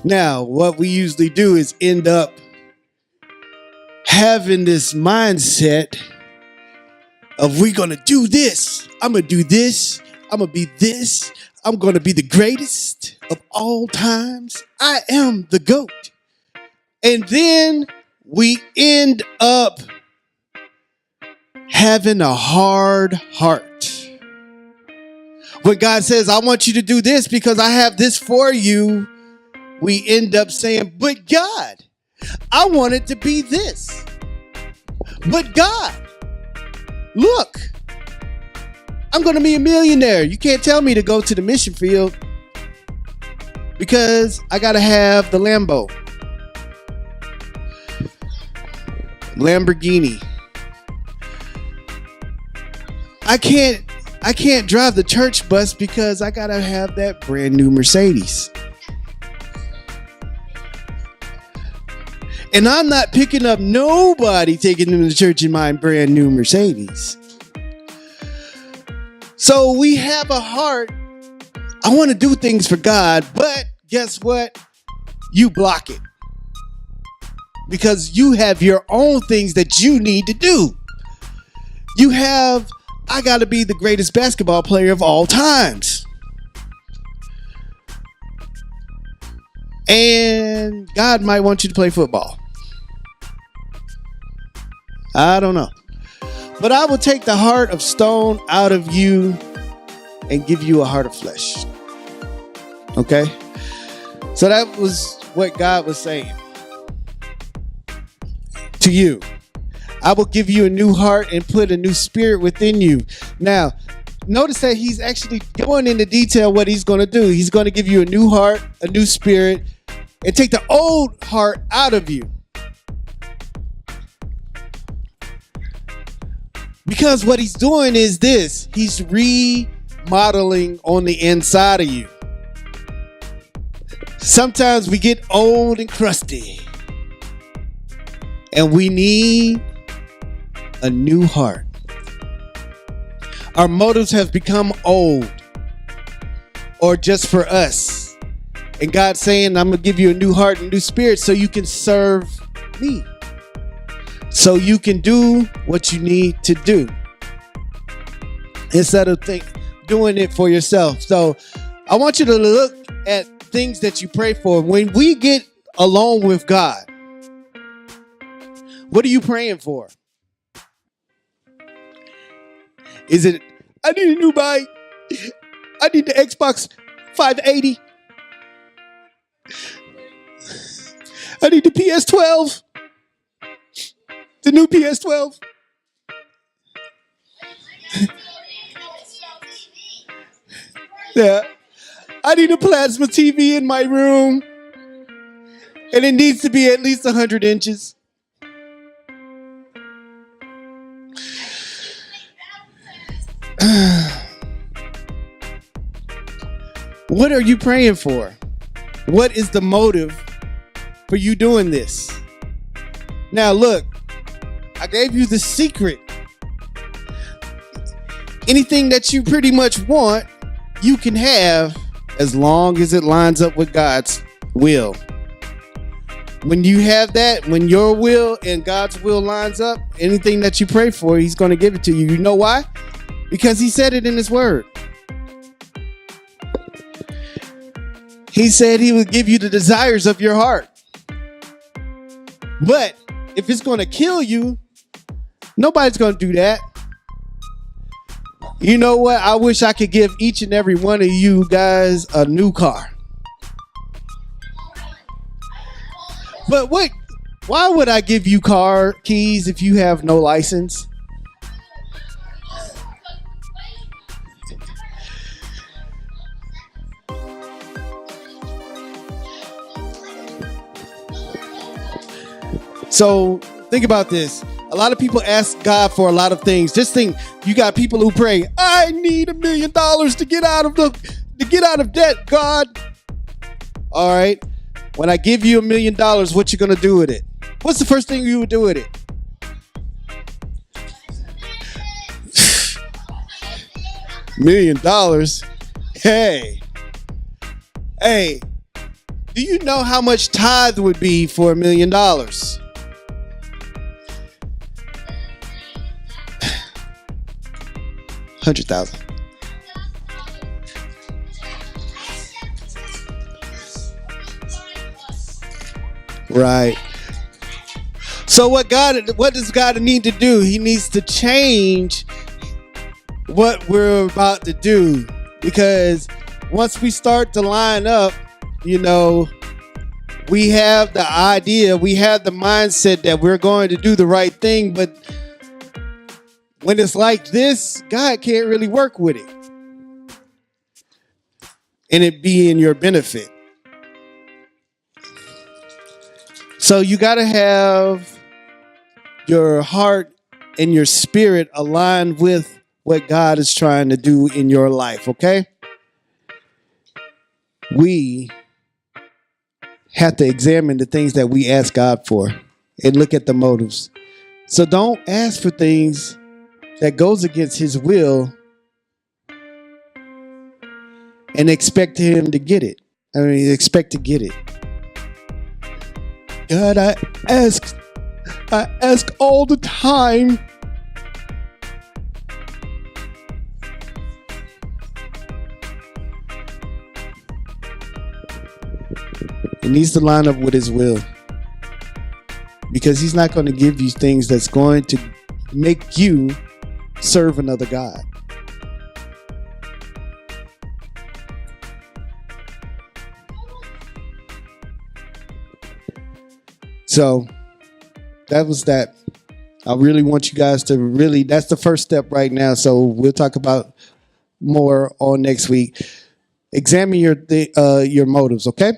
Now, what we usually do is end up having this mindset of we're going to do this. I'm going to do this. I'm going to be this. I'm going to be the greatest of all times. I am the GOAT. And then we end up having a hard heart. When God says, I want you to do this because I have this for you, we end up saying, but God, I want it to be this. But God, look, I'm going to be a millionaire. You can't tell me to go to the mission field because I got to have the Lamborghini. I can't drive the church bus because I got to have that brand new Mercedes. And I'm not picking up nobody taking them to church in my brand new Mercedes. So we have a heart. I want to do things for God, but guess what? You block it. Because you have your own things that you need to do. You have, I got to be the greatest basketball player of all times. And God might want you to play football. I don't know. But I will take the heart of stone out of you and give you a heart of flesh. Okay? So that was what God was saying to you. I will give you a new heart and put a new spirit within you. Now, notice that he's actually going into detail what he's going to do. He's going to give you a new heart, a new spirit, and take the old heart out of you. Because what he's doing is this. He's remodeling on the inside of you. Sometimes we get old and crusty. And we need a new heart. Our motives have become old. Or just for us. And God's saying, I'm going to give you a new heart and a new spirit so you can serve me. So you can do what you need to do instead of doing it for yourself. So I want you to look at things that you pray for. When we get alone with God, what are you praying for? Is it, I need a new bike. I need the Xbox 580. I need the PS12. The new PS12. Yeah. I need a plasma TV in my room. And it needs to be at least 100 inches. What are you praying for? What is the motive for you doing this? Now look. I gave you the secret. Anything that you pretty much want, you can have as long as it lines up with God's will. When you have that, when your will and God's will lines up, anything that you pray for, he's going to give it to you. You know why? Because he said it in his word. He said he would give you the desires of your heart. But if it's going to kill you, nobody's going to do that. You know what? I wish I could give each and every one of you guys a new car. But why would I give you car keys if you have no license? So think about this. A lot of people ask God for a lot of things. Just think, you got people who pray, I need $1 million to get out of debt, God. All right. When I give you $1 million, what you gonna do with it? What's the first thing you would do with it? $1 million? Hey. Do you know how much tithe would be for $1 million? 100,000. Right. So what does God need to do? He needs to change what we're about to do, because once we start to line up, you know, we have the idea, we have the mindset that we're going to do the right thing, but when it's like this, God can't really work with it and it be in your benefit. So you got to have your heart and your spirit aligned with what God is trying to do in your life, okay? We have to examine the things that we ask God for and look at the motives. So don't ask for things that goes against his will and expect him to get it. Expect to get it. God, I ask all the time. It needs to line up with his will, because he's not going to give you things that's going to make you serve another God. So that was that. I really want you guys to that's the first step right now. So we'll talk about more on next week. Examine your motives, okay?